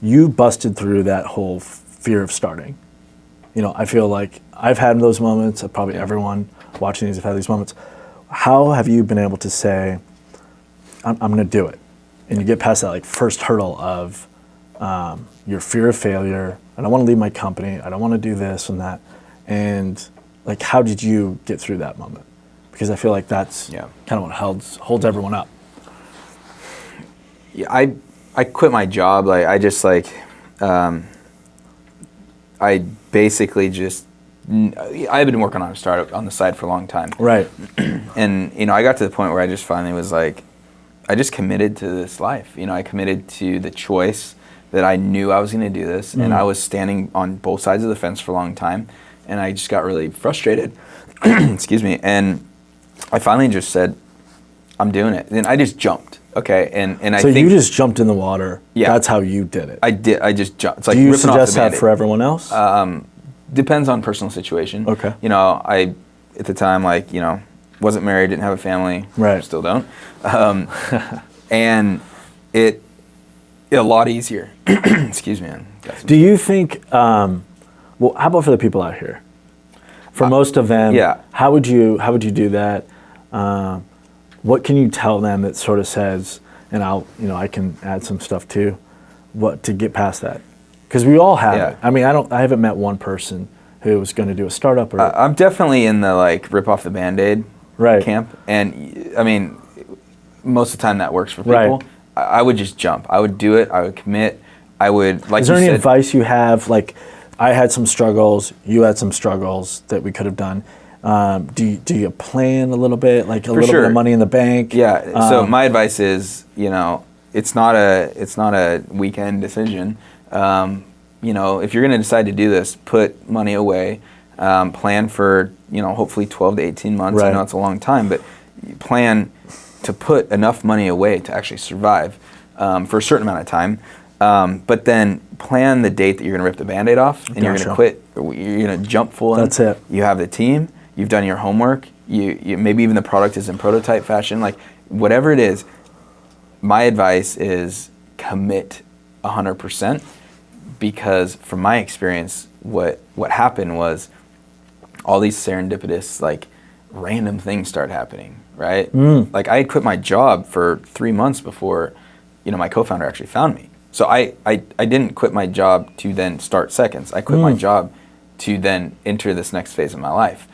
you busted through that whole fear of starting. I feel like I've had those moments. Probably everyone watching these have had these moments. How have you been able to say, I'm going to do it? And you get past that like first hurdle of your fear of failure. I don't want to leave my company. I don't want to do this and that. And like, how did you get through that moment? Because I feel like that's kind of what holds everyone up. Yeah, I quit my job. Like I just like, I basically just, I've been working on a startup on the side for a long time. Right. And, I got to the point where I just finally was like, I just committed to this life. I committed to the choice that I knew I was going to do this. And I was standing on both sides of the fence for a long time. And I just got really frustrated. Excuse me. And I finally just said, I'm doing it. And I just jumped. Okay. And I think you just jumped in the water. Yeah. That's how you did it. I did. I just jumped. It's like do you ripping off suggest the that Band-Aid. for everyone else? Depends on personal situation. Okay. I, at the time, like, wasn't married, didn't have a family. Right. Still don't. And it a lot easier. Excuse me. Do you think, how about for the people out here? For most of them, how would you do that? What can you tell them that sort of says, and I can add some stuff too, to get past that? Because we all have it. I mean, I haven't met one person who was going to do a startup. I'm definitely in the like rip off the Band-Aid camp, and I mean, most of the time that works for people. Right. I would just jump. I would do it. I would commit. I would like. Is there any advice you have? Like, I had some struggles. You had some struggles that we could have done. Do you plan a little bit, like a little bit of money in the bank? Yeah. So my advice is, it's not a weekend decision. If you're going to decide to do this, put money away. Plan for hopefully 12 to 18 months. Right. I know it's a long time, but plan to put enough money away to actually survive for a certain amount of time. But then plan the date that you're going to rip the Band-Aid off and you're going to quit. You're going to jump full in. That's it. You have the team. You've done your homework. You maybe even the product is in prototype fashion. Like whatever it is, my advice is commit 100%, because from my experience, what happened was all these serendipitous like random things start happening. Right? Like I had quit my job for 3 months before, my co-founder actually found me. So I didn't quit my job to then start Seconds. I quit my job to then enter this next phase of my life.